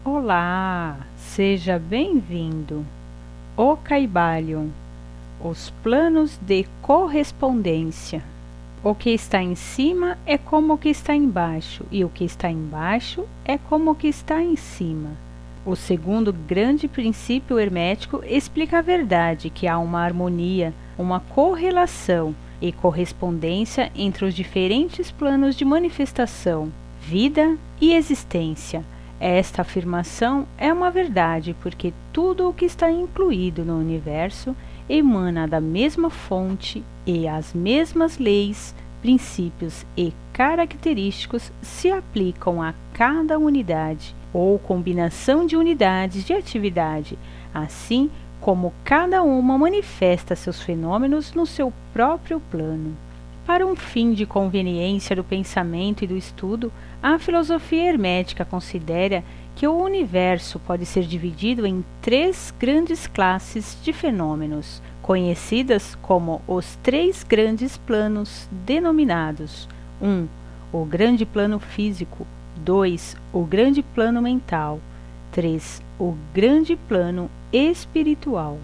Olá, seja bem-vindo. O Caibalion, os planos de correspondência. O que está em cima é como o que está embaixo, e o que está embaixo é como o que está em cima. O segundo grande princípio hermético explica a verdade que há uma harmonia, uma correlação e correspondência entre os diferentes planos de manifestação, vida e existência. Esta afirmação é uma verdade porque tudo o que está incluído no universo emana da mesma fonte e as mesmas leis, princípios e característicos se aplicam a cada unidade ou combinação de unidades de atividade, assim como cada uma manifesta seus fenômenos no seu próprio plano. Para um fim de conveniência do pensamento e do estudo, a filosofia hermética considera que o universo pode ser dividido em três grandes classes de fenômenos, conhecidas como os três grandes planos denominados 1. O grande plano físico, 2. O grande plano mental, 3. O grande plano espiritual.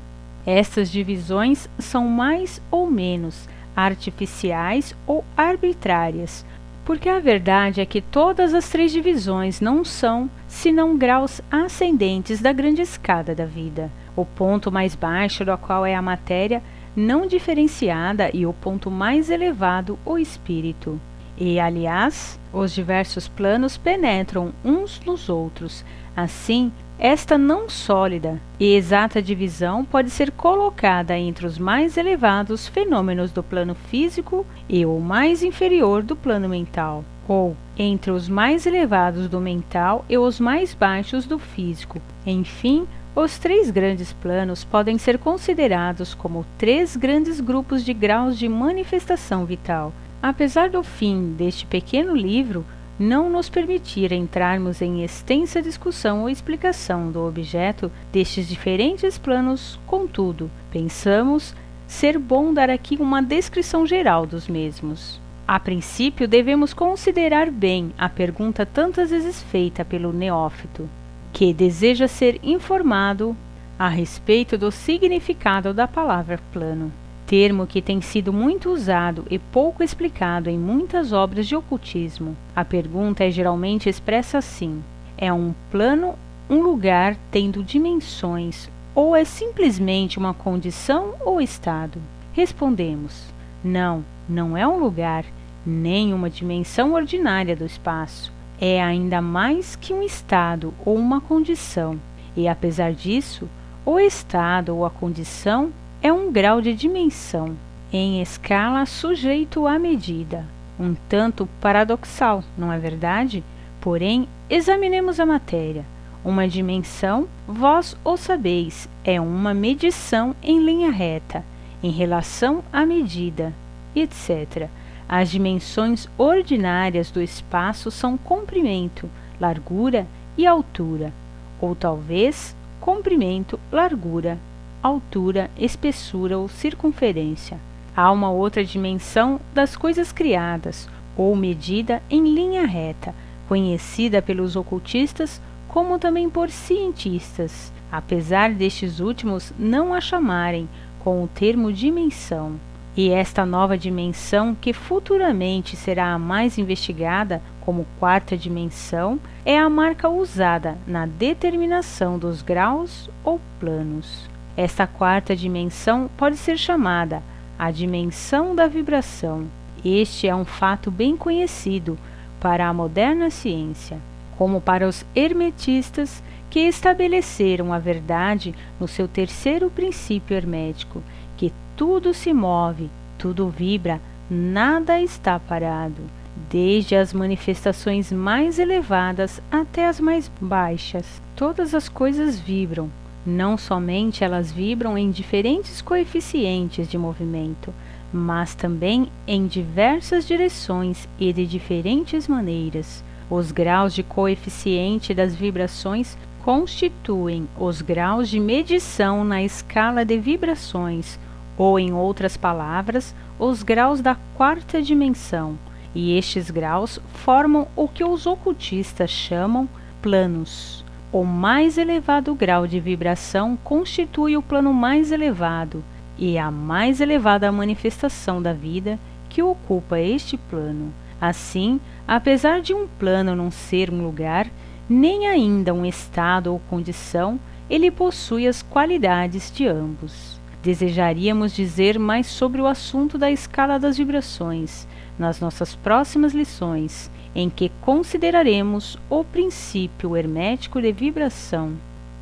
Estas divisões são mais ou menos artificiais ou arbitrárias, porque a verdade é que todas as três divisões não são senão graus ascendentes da grande escada da vida, o ponto mais baixo do qual é a matéria não diferenciada e o ponto mais elevado o espírito. E, aliás, os diversos planos penetram uns nos outros. Assim, esta não sólida e exata divisão pode ser colocada entre os mais elevados fenômenos do plano físico e o mais inferior do plano mental, ou entre os mais elevados do mental e os mais baixos do físico. Enfim, os três grandes planos podem ser considerados como três grandes grupos de graus de manifestação vital. Apesar do fim deste pequeno livro não nos permitir entrarmos em extensa discussão ou explicação do objeto destes diferentes planos, contudo, pensamos ser bom dar aqui uma descrição geral dos mesmos. A princípio, devemos considerar bem a pergunta tantas vezes feita pelo neófito, que deseja ser informado a respeito do significado da palavra plano, termo que tem sido muito usado e pouco explicado em muitas obras de ocultismo. A pergunta é geralmente expressa assim: é um plano um lugar tendo dimensões, ou é simplesmente uma condição ou estado? Respondemos: não, não é um lugar, nem uma dimensão ordinária do espaço. É ainda mais que um estado ou uma condição, e apesar disso, o estado ou a condição é um grau de dimensão, em escala sujeito à medida. Um tanto paradoxal, não é verdade? Porém, examinemos a matéria. Uma dimensão, vós o sabeis, é uma medição em linha reta, em relação à medida, etc. As dimensões ordinárias do espaço são comprimento, largura e altura, ou talvez comprimento, largura, altura, espessura ou circunferência. Há uma outra dimensão das coisas criadas, ou medida em linha reta, conhecida pelos ocultistas como também por cientistas, apesar destes últimos não a chamarem com o termo dimensão. E esta nova dimensão, que futuramente será a mais investigada como quarta dimensão, é a marca usada na determinação dos graus ou planos. Esta quarta dimensão pode ser chamada a dimensão da vibração. Este é um fato bem conhecido para a moderna ciência, como para os hermetistas que estabeleceram a verdade no seu terceiro princípio hermético, que tudo se move, tudo vibra, nada está parado, desde as manifestações mais elevadas até as mais baixas. Todas as coisas vibram. Não somente elas vibram em diferentes coeficientes de movimento, mas também em diversas direções e de diferentes maneiras. Os graus de coeficiente das vibrações constituem os graus de medição na escala de vibrações, ou, em outras palavras, os graus da quarta dimensão, e estes graus formam o que os ocultistas chamam planos. O mais elevado grau de vibração constitui o plano mais elevado e a mais elevada manifestação da vida que ocupa este plano. Assim, apesar de um plano não ser um lugar, nem ainda um estado ou condição, ele possui as qualidades de ambos. Desejaríamos dizer mais sobre o assunto da escala das vibrações nas nossas próximas lições, em que consideraremos o princípio hermético de vibração.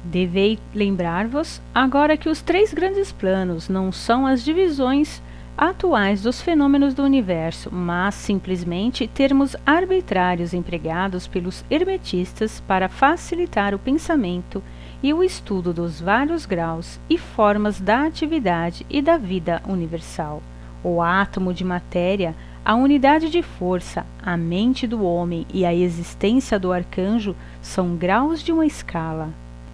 Devei lembrar-vos agora que os 3 grandes planos não são as divisões atuais dos fenômenos do universo, mas simplesmente termos arbitrários empregados pelos hermetistas para facilitar o pensamento e o estudo dos vários graus e formas da atividade e da vida universal. O átomo de matéria, a unidade de força, a mente do homem e a existência do arcanjo são graus de uma escala,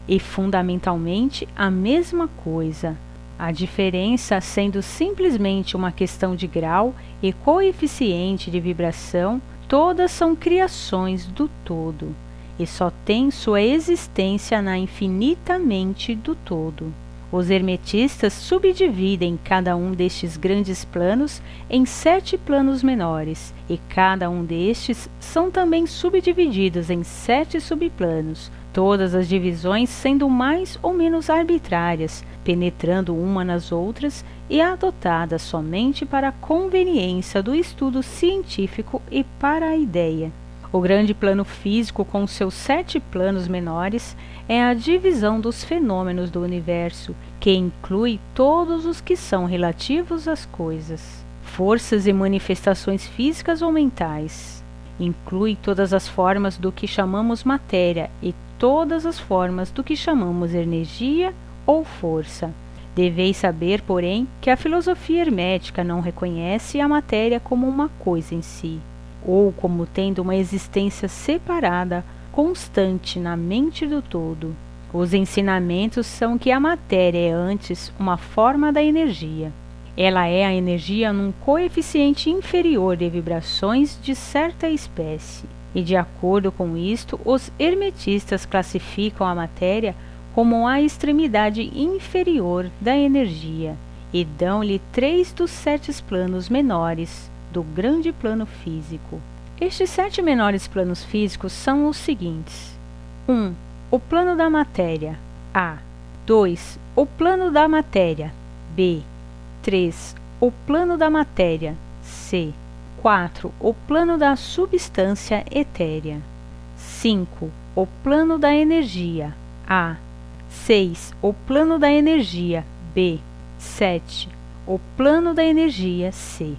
e fundamentalmente a mesma coisa. A diferença sendo simplesmente uma questão de grau e coeficiente de vibração, todas são criações do todo, e só têm sua existência na infinita mente do todo. Os hermetistas subdividem cada um destes grandes planos em 7 planos menores, e cada um destes são também subdivididos em 7 subplanos, todas as divisões sendo mais ou menos arbitrárias, penetrando uma nas outras e adotadas somente para a conveniência do estudo científico e para a ideia. O grande plano físico, com seus 7 planos menores, é a divisão dos fenômenos do universo, que inclui todos os que são relativos às coisas, forças e manifestações físicas ou mentais. Inclui todas as formas do que chamamos matéria e todas as formas do que chamamos energia ou força. Deveis saber, porém, que a filosofia hermética não reconhece a matéria como uma coisa em si, ou como tendo uma existência separada, constante na mente do todo. Os ensinamentos são que a matéria é antes uma forma da energia. Ela é a energia num coeficiente inferior de vibrações de certa espécie, e de acordo com isto, os hermetistas classificam a matéria como a extremidade inferior da energia, e dão-lhe 3 dos 7 planos menores do grande plano físico. Estes 7 menores planos físicos são os seguintes: 1. O plano da matéria, A. 2. O plano da matéria, B. 3. O plano da matéria, C. 4. O plano da substância etérea. 5. O plano da energia, A. 6. O plano da energia, B. 7. O plano da energia, C.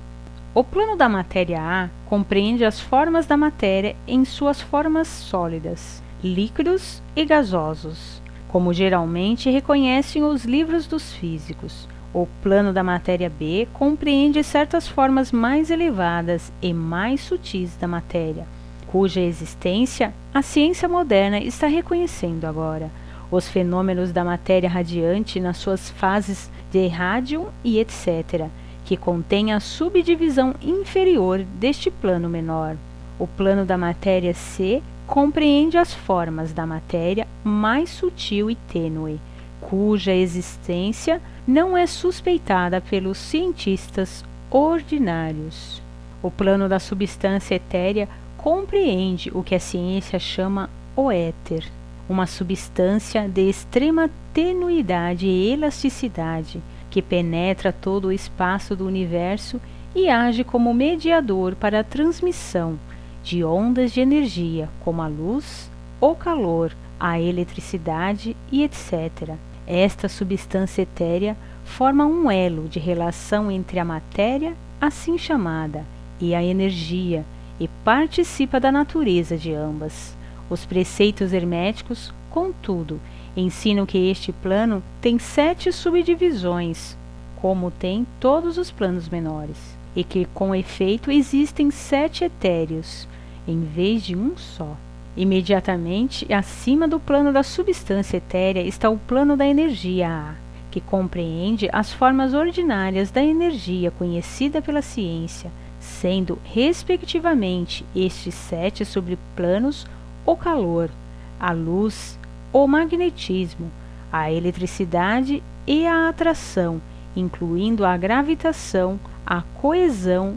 O plano da matéria A compreende as formas da matéria em suas formas sólidas, líquidos e gasosos, como geralmente reconhecem os livros dos físicos. O plano da matéria B compreende certas formas mais elevadas e mais sutis da matéria, cuja existência a ciência moderna está reconhecendo agora. Os fenômenos da matéria radiante nas suas fases de rádium e etc., que contém a subdivisão inferior deste plano menor. O plano da matéria C compreende as formas da matéria mais sutil e tênue, cuja existência não é suspeitada pelos cientistas ordinários. O plano da substância etérea compreende o que a ciência chama o éter, uma substância de extrema tenuidade e elasticidade, que penetra todo o espaço do universo e age como mediador para a transmissão de ondas de energia, como a luz, o calor, a eletricidade e etc. Esta substância etérea forma um elo de relação entre a matéria, assim chamada, e a energia, e participa da natureza de ambas. Os preceitos herméticos, contudo, ensinam que este plano tem 7 subdivisões, como tem todos os planos menores, e que, com efeito, existem 7 etéreos, em vez de um só. Imediatamente acima do plano da substância etérea está o plano da energia A, que compreende as formas ordinárias da energia conhecida pela ciência, sendo, respectivamente, estes 7 subplanos o calor, a luz, o magnetismo, a eletricidade e a atração, incluindo a gravitação, a coesão,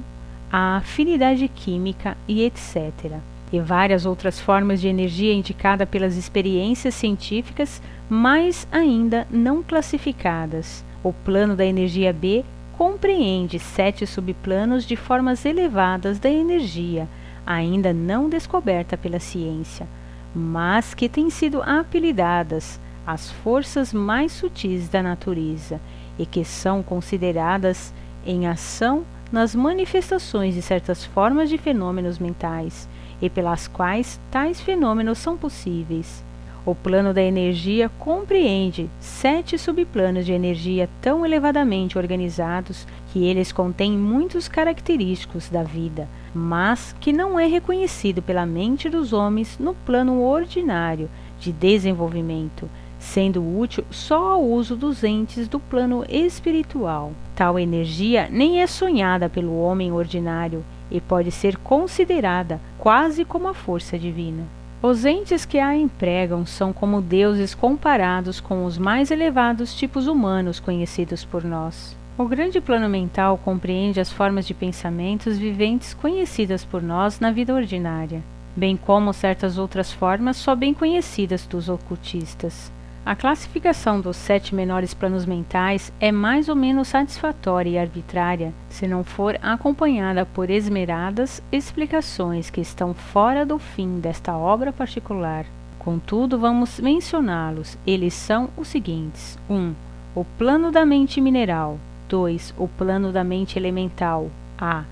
a afinidade química e etc. E várias outras formas de energia indicada pelas experiências científicas, mais ainda não classificadas. O plano da energia B compreende 7 subplanos de formas elevadas da energia, ainda não descoberta pela ciência, mas que têm sido apelidadas as forças mais sutis da natureza e que são consideradas em ação nas manifestações de certas formas de fenômenos mentais e pelas quais tais fenômenos são possíveis. O plano da energia compreende 7 subplanos de energia tão elevadamente organizados que eles contêm muitos característicos da vida, mas que não é reconhecido pela mente dos homens no plano ordinário de desenvolvimento, sendo útil só ao uso dos entes do plano espiritual. Tal energia nem é sonhada pelo homem ordinário e pode ser considerada quase como a força divina. Os entes que a empregam são como deuses comparados com os mais elevados tipos humanos conhecidos por nós. O grande plano mental compreende as formas de pensamentos viventes conhecidas por nós na vida ordinária, bem como certas outras formas só bem conhecidas dos ocultistas. A classificação dos 7 menores planos mentais é mais ou menos satisfatória e arbitrária, se não for acompanhada por esmeradas explicações que estão fora do fim desta obra particular. Contudo, vamos mencioná-los. Eles são os seguintes: 1. O plano da mente mineral. 2. O plano da mente elemental. A.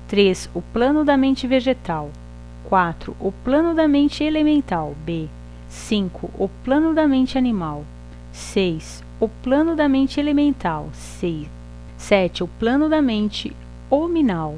3. O plano da mente vegetal. 4. O plano da mente elemental. B. 5. O plano da mente animal. 6. O plano da mente elemental. C. 7. O plano da mente hominal.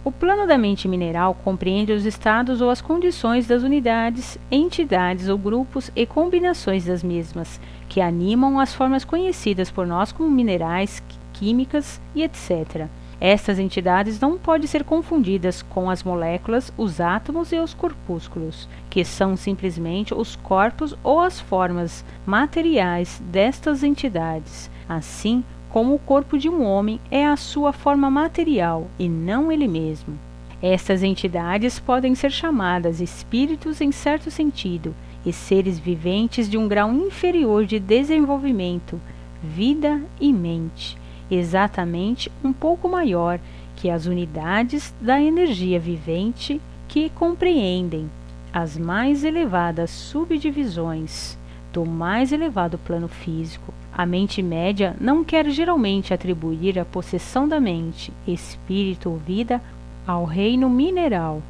O plano da mente mineral compreende os estados ou as condições das unidades, entidades ou grupos e combinações das mesmas, que animam as formas conhecidas por nós como minerais, químicas e etc. Estas entidades não podem ser confundidas com as moléculas, os átomos e os corpúsculos, que são simplesmente os corpos ou as formas materiais destas entidades, assim como o corpo de um homem é a sua forma material e não ele mesmo. Estas entidades podem ser chamadas espíritos em certo sentido e seres viventes de um grau inferior de desenvolvimento, vida e mente, exatamente um pouco maior que as unidades da energia vivente que compreendem as mais elevadas subdivisões do mais elevado plano físico. A mente média não quer geralmente atribuir a possessão da mente, espírito ou vida ao reino mineral,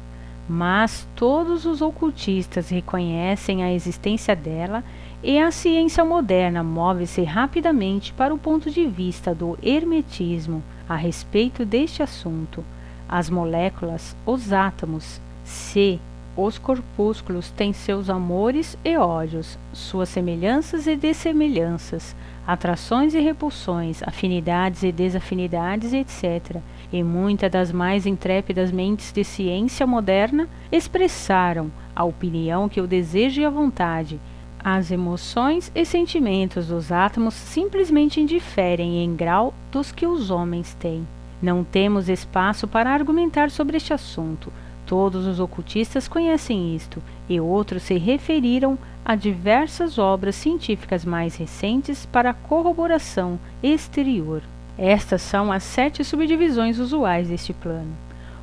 mas todos os ocultistas reconhecem a existência dela e a ciência moderna move-se rapidamente para o ponto de vista do hermetismo a respeito deste assunto. As moléculas, os átomos, os corpúsculos têm seus amores e ódios, suas semelhanças e dessemelhanças, atrações e repulsões, afinidades e desafinidades, etc. E muitas das mais intrépidas mentes de ciência moderna expressaram a opinião que o desejo e a vontade, as emoções e sentimentos dos átomos simplesmente indiferem em grau dos que os homens têm. Não temos espaço para argumentar sobre este assunto. Todos os ocultistas conhecem isto, e outros se referiram a diversas obras científicas mais recentes para corroboração exterior. Estas são as 7 subdivisões usuais deste plano.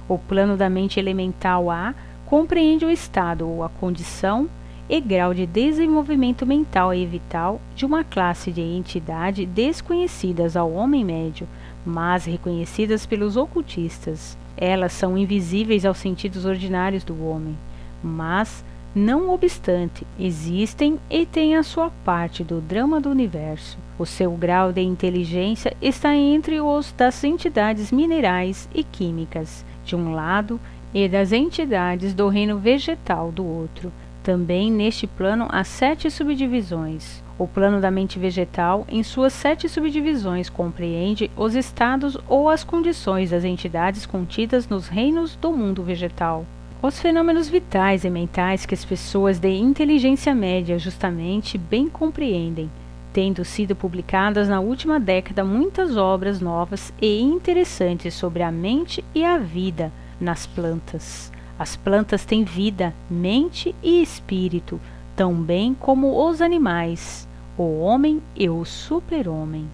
O plano da mente elemental A compreende o estado ou a condição e grau de desenvolvimento mental e vital de uma classe de entidade desconhecidas ao homem médio, mas reconhecidas pelos ocultistas. Elas são invisíveis aos sentidos ordinários do homem, mas, não obstante, existem e têm a sua parte do drama do universo. O seu grau de inteligência está entre os das entidades minerais e químicas, de um lado, e das entidades do reino vegetal, do outro. Também neste plano há 7 subdivisões. O plano da mente vegetal, em suas 7 subdivisões, compreende os estados ou as condições das entidades contidas nos reinos do mundo vegetal. Os fenômenos vitais e mentais que as pessoas de inteligência média justamente bem compreendem, tendo sido publicadas na última década muitas obras novas e interessantes sobre a mente e a vida nas plantas. As plantas têm vida, mente e espírito, tão bem como os animais, o homem e o super-homem.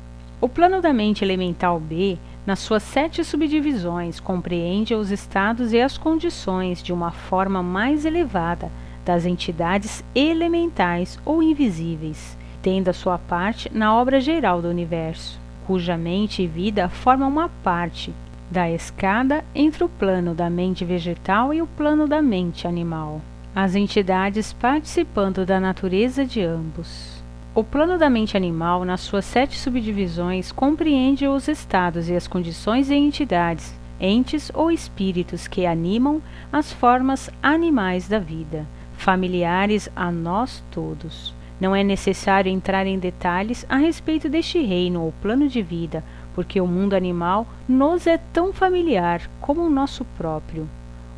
O plano da mente elemental B, nas suas 7 subdivisões, compreende os estados e as condições de uma forma mais elevada das entidades elementais ou invisíveis, tendo a sua parte na obra geral do universo, cuja mente e vida formam uma parte da escada entre o plano da mente vegetal e o plano da mente animal, as entidades participando da natureza de ambos. O plano da mente animal, nas suas 7 subdivisões, compreende os estados e as condições de entidades, entes ou espíritos que animam as formas animais da vida, familiares a nós todos. Não é necessário entrar em detalhes a respeito deste reino ou plano de vida, porque o mundo animal nos é tão familiar como o nosso próprio.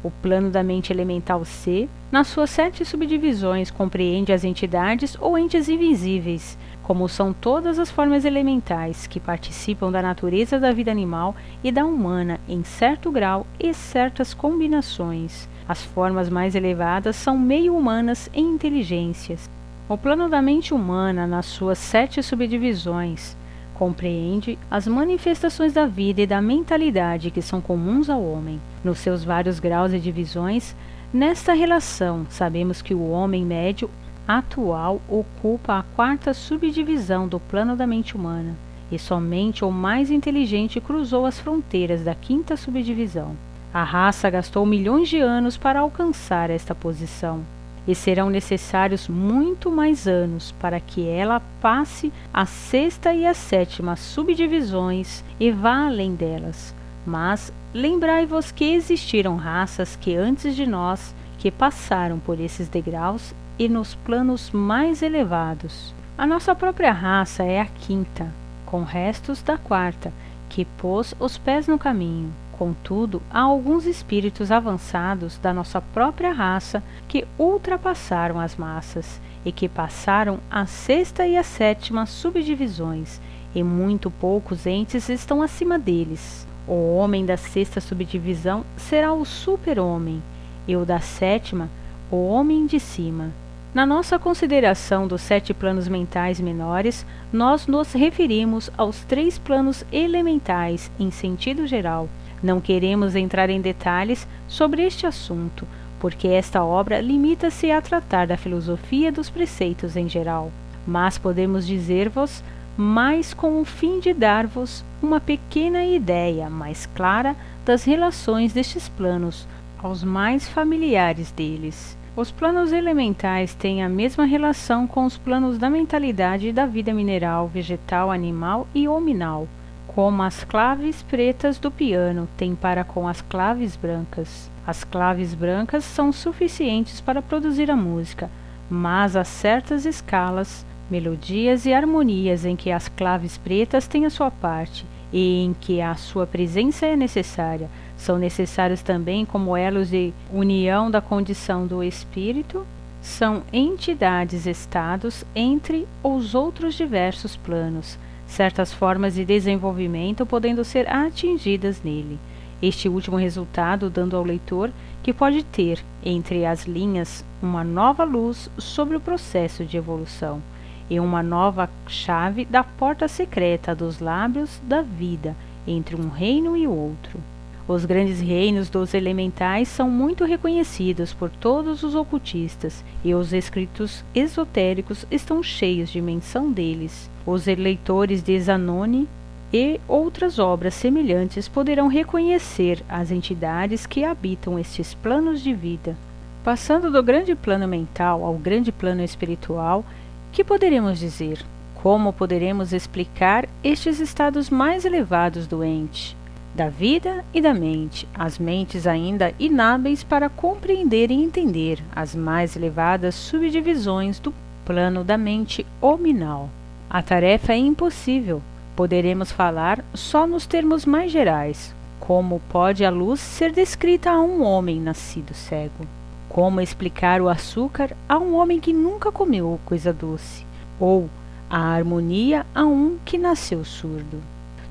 O plano da mente elemental C, nas suas 7 subdivisões, compreende as entidades ou entes invisíveis, como são todas as formas elementais que participam da natureza da vida animal e da humana em certo grau e certas combinações. As formas mais elevadas são meio-humanas em inteligências. O plano da mente humana, nas suas 7 subdivisões, compreende as manifestações da vida e da mentalidade que são comuns ao homem, nos seus vários graus e divisões. Nesta relação, sabemos que o homem médio atual ocupa a 4ª subdivisão do plano da mente humana, e somente o mais inteligente cruzou as fronteiras da 5ª subdivisão. A raça gastou milhões de anos para alcançar esta posição, e serão necessários muito mais anos para que ela passe a 6ª e a 7ª subdivisões e vá além delas. Mas lembrai-vos que existiram raças que antes de nós que passaram por esses degraus e nos planos mais elevados. A nossa própria raça é a 5ª, com restos da 4ª, que pôs os pés no caminho. Contudo, há alguns espíritos avançados da nossa própria raça que ultrapassaram as massas e que passaram a 6ª e a 7ª subdivisões, e muito poucos entes estão acima deles. O homem da 6ª subdivisão será o super-homem, e o da 7ª, o homem de cima. Na nossa consideração dos 7 planos mentais menores, nós nos referimos aos 3 planos elementais em sentido geral. Não queremos entrar em detalhes sobre este assunto, porque esta obra limita-se a tratar da filosofia dos preceitos em geral. Mas podemos dizer-vos mais com o fim de dar-vos uma pequena ideia mais clara das relações destes planos aos mais familiares deles. Os planos elementais têm a mesma relação com os planos da mentalidade e da vida mineral, vegetal, animal e hominal, como as claves pretas do piano têm para com as claves brancas. As claves brancas são suficientes para produzir a música, mas há certas escalas, melodias e harmonias em que as claves pretas têm a sua parte e em que a sua presença é necessária. São necessários também como elos de união da condição do espírito. São entidades, estados entre os outros diversos planos, certas formas de desenvolvimento podendo ser atingidas nele. Este último resultado dando ao leitor que pode ter, entre as linhas, uma nova luz sobre o processo de evolução e uma nova chave da porta secreta dos lábios da vida entre um reino e outro. Os grandes reinos dos elementais são muito reconhecidos por todos os ocultistas, e os escritos esotéricos estão cheios de menção deles. Os leitores de Zanoni e outras obras semelhantes poderão reconhecer as entidades que habitam estes planos de vida. Passando do grande plano mental ao grande plano espiritual, que poderemos dizer? Como poderemos explicar estes estados mais elevados do ente, da vida e da mente, as mentes ainda inábeis para compreender e entender as mais elevadas subdivisões do plano da mente hominal? A tarefa é impossível. Poderemos falar só nos termos mais gerais. Como pode a luz ser descrita a um homem nascido cego? Como explicar o açúcar a um homem que nunca comeu coisa doce? Ou a harmonia a um que nasceu surdo?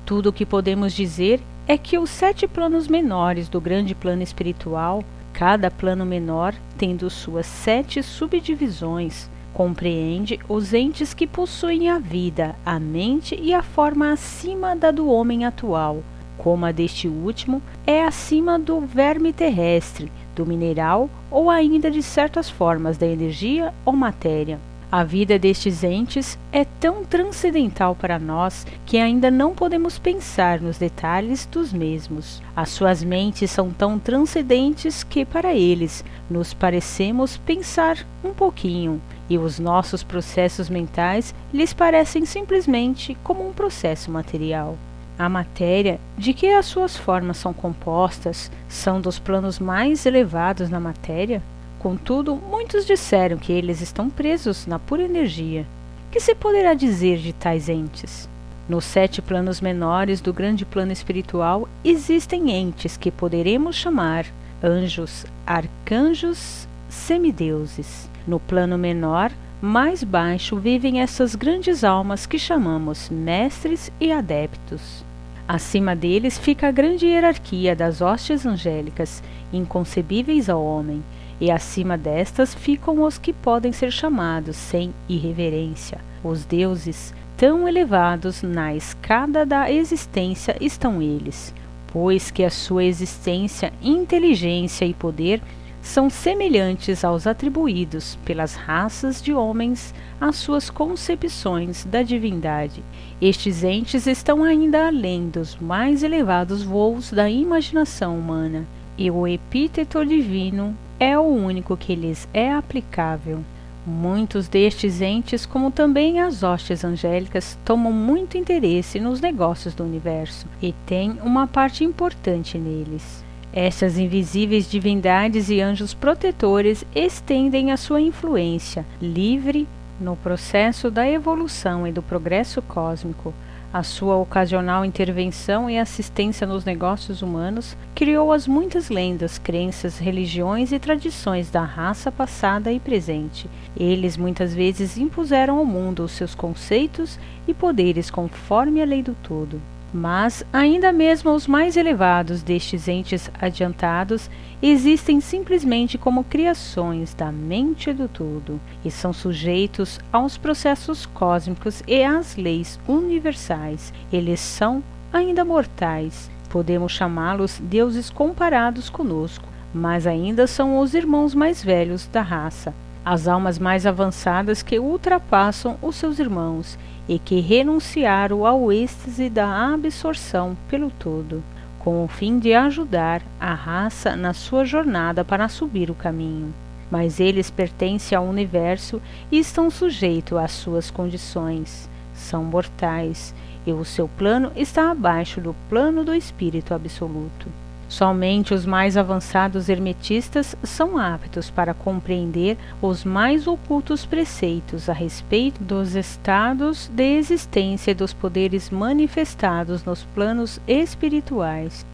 Tudo o que podemos dizer é que os 7 planos menores do grande plano espiritual, cada plano menor tendo suas 7 subdivisões, compreende os entes que possuem a vida, a mente e a forma acima da do homem atual, como a deste último é acima do verme terrestre, do mineral ou ainda de certas formas da energia ou matéria. A vida destes entes é tão transcendental para nós que ainda não podemos pensar nos detalhes dos mesmos. As suas mentes são tão transcendentes que para eles nos parecemos pensar um pouquinho, e os nossos processos mentais lhes parecem simplesmente como um processo material. A matéria, de que as suas formas são compostas, são dos planos mais elevados na matéria. Contudo, muitos disseram que eles estão presos na pura energia. Que se poderá dizer de tais entes? Nos 7 planos menores do grande plano espiritual existem entes que poderemos chamar anjos, arcanjos, semideuses. No plano menor, mais baixo, vivem essas grandes almas que chamamos mestres e adeptos. Acima deles fica a grande hierarquia das hostes angélicas, inconcebíveis ao homem, e acima destas ficam os que podem ser chamados, sem irreverência, os deuses. Tão elevados na escada da existência estão eles, pois que a sua existência, inteligência e poder são semelhantes aos atribuídos pelas raças de homens às suas concepções da divindade. Estes entes estão ainda além dos mais elevados voos da imaginação humana, e o epíteto divino é o único que lhes é aplicável. Muitos destes entes, como também as hostes angélicas, tomam muito interesse nos negócios do universo e têm uma parte importante neles. Estas invisíveis divindades e anjos protetores estendem a sua influência livre no processo da evolução e do progresso cósmico. A sua ocasional intervenção e assistência nos negócios humanos criou as muitas lendas, crenças, religiões e tradições da raça passada e presente. Eles muitas vezes impuseram ao mundo os seus conceitos e poderes conforme a lei do todo. Mas, ainda mesmo os mais elevados destes entes adiantados existem simplesmente como criações da mente do todo e são sujeitos aos processos cósmicos e às leis universais. Eles são ainda mortais. Podemos chamá-los deuses comparados conosco, mas ainda são os irmãos mais velhos da raça, as almas mais avançadas que ultrapassam os seus irmãos e que renunciaram ao êxtase da absorção pelo todo, com o fim de ajudar a raça na sua jornada para subir o caminho. Mas eles pertencem ao universo e estão sujeitos às suas condições. São mortais, e o seu plano está abaixo do plano do Espírito Absoluto. Somente os mais avançados hermetistas são aptos para compreender os mais ocultos preceitos a respeito dos estados de existência e dos poderes manifestados nos planos espirituais.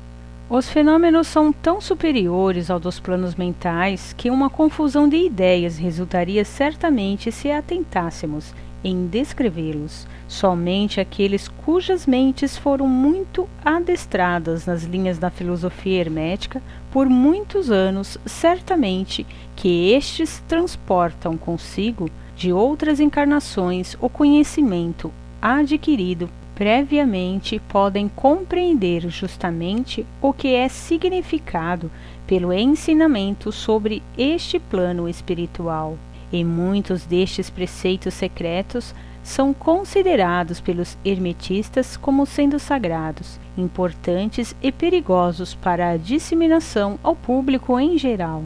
Os fenômenos são tão superiores ao dos planos mentais que uma confusão de ideias resultaria certamente se atentássemos em descrevê-los. Somente aqueles cujas mentes foram muito adestradas nas linhas da filosofia hermética por muitos anos, certamente que estes transportam consigo de outras encarnações o conhecimento adquirido previamente, podem compreender justamente o que é significado pelo ensinamento sobre este plano espiritual. E muitos destes preceitos secretos são considerados pelos hermetistas como sendo sagrados, importantes e perigosos para a disseminação ao público em geral.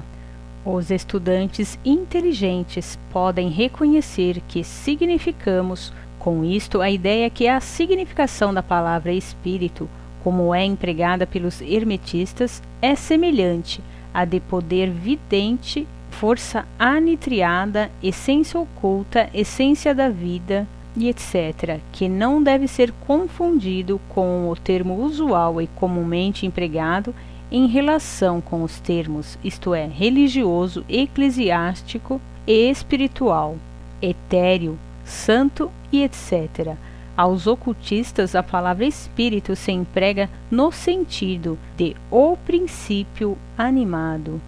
Os estudantes inteligentes podem reconhecer que significamos com isto a ideia que a significação da palavra espírito, como é empregada pelos hermetistas, é semelhante à de poder vidente, força anitriada, essência oculta, essência da vida, e etc., que não deve ser confundido com o termo usual e comumente empregado em relação com os termos, isto é, religioso, eclesiástico e espiritual, etéreo, santo e etc. Aos ocultistas, a palavra espírito se emprega no sentido de o princípio animado,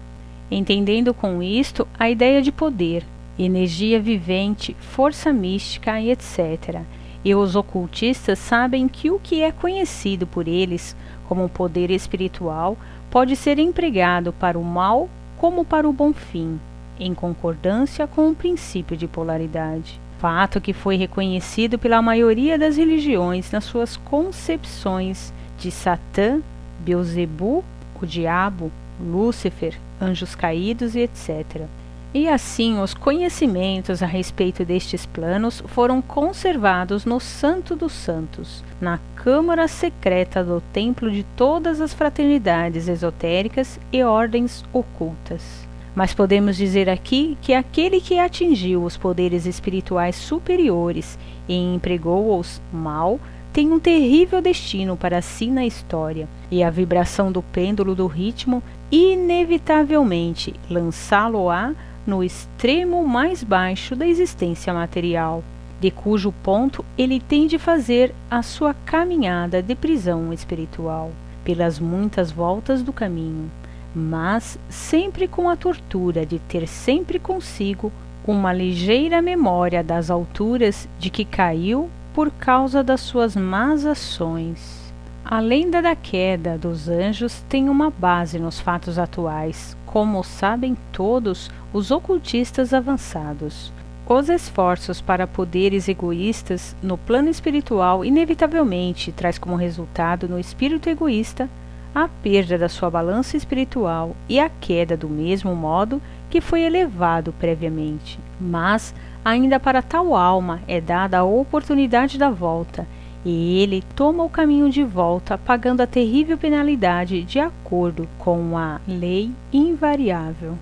entendendo com isto a ideia de poder, energia vivente, força mística e etc. E os ocultistas sabem que o que é conhecido por eles como poder espiritual pode ser empregado para o mal como para o bom fim, em concordância com o princípio de polaridade. Fato que foi reconhecido pela maioria das religiões nas suas concepções de Satã, Beelzebu, o diabo, Lúcifer, anjos caídos e etc. E assim os conhecimentos a respeito destes planos foram conservados no Santo dos Santos, na câmara secreta do templo de todas as fraternidades esotéricas e ordens ocultas. Mas podemos dizer aqui que aquele que atingiu os poderes espirituais superiores e empregou-os mal tem um terrível destino para si na história, e a vibração do pêndulo do ritmo inevitavelmente lançá-lo-á no extremo mais baixo da existência material, de cujo ponto ele tem de fazer a sua caminhada de prisão espiritual, pelas muitas voltas do caminho, mas sempre com a tortura de ter sempre consigo uma ligeira memória das alturas de que caiu por causa das suas más ações. A lenda da queda dos anjos tem uma base nos fatos atuais, como sabem todos os ocultistas avançados. Os esforços para poderes egoístas no plano espiritual inevitavelmente traz como resultado no espírito egoísta a perda da sua balança espiritual e a queda do mesmo modo que foi elevado previamente. Mas ainda para tal alma é dada a oportunidade da volta, e ele toma o caminho de volta, pagando a terrível penalidade de acordo com a lei invariável.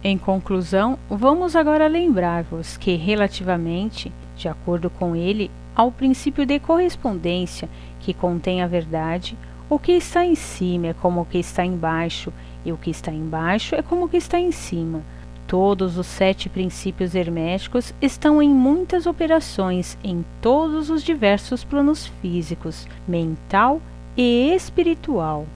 Em conclusão, vamos agora lembrar-vos que, relativamente, de acordo com ele, ao princípio de correspondência que contém a verdade, o que está em cima é como o que está embaixo, e o que está embaixo é como o que está em cima. Todos os 7 princípios herméticos estão em muitas operações em todos os diversos planos físicos, mental e espiritual.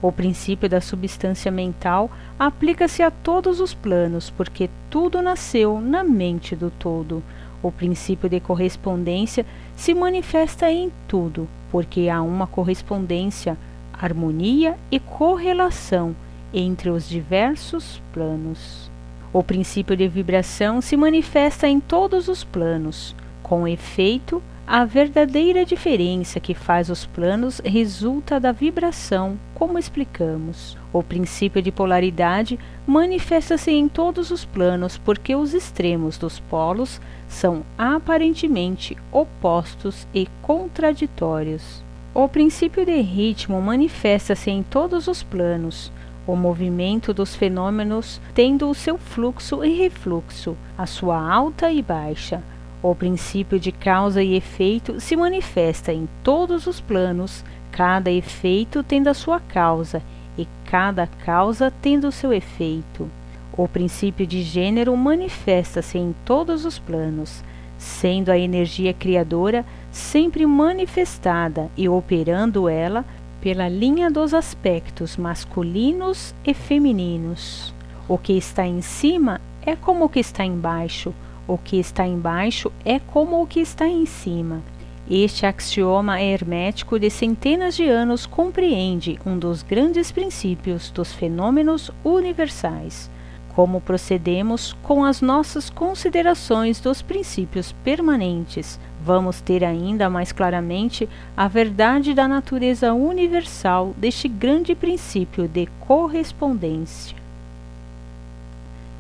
O princípio da substância mental aplica-se a todos os planos, porque tudo nasceu na mente do todo. O princípio de correspondência se manifesta em tudo, porque há uma correspondência, harmonia e correlação entre os diversos planos. O princípio de vibração se manifesta em todos os planos. Com efeito, a verdadeira diferença que faz os planos resulta da vibração, como explicamos. O princípio de polaridade manifesta-se em todos os planos porque os extremos dos polos são aparentemente opostos e contraditórios. O princípio de ritmo manifesta-se em todos os planos, o movimento dos fenômenos tendo o seu fluxo e refluxo, a sua alta e baixa. O princípio de causa e efeito se manifesta em todos os planos, cada efeito tendo a sua causa e cada causa tendo o seu efeito. O princípio de gênero manifesta-se em todos os planos, sendo a energia criadora sempre manifestada e operando ela pela linha dos aspectos masculinos e femininos. O que está em cima é como o que está embaixo, o que está embaixo é como o que está em cima. Este axioma hermético de centenas de anos compreende um dos grandes princípios dos fenômenos universais. Como procedemos com as nossas considerações dos princípios permanentes, vamos ter ainda mais claramente a verdade da natureza universal deste grande princípio de correspondência.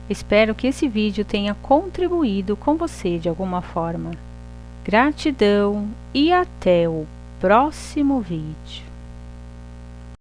Espero que esse vídeo tenha contribuído com você de alguma forma. Gratidão e até o próximo vídeo.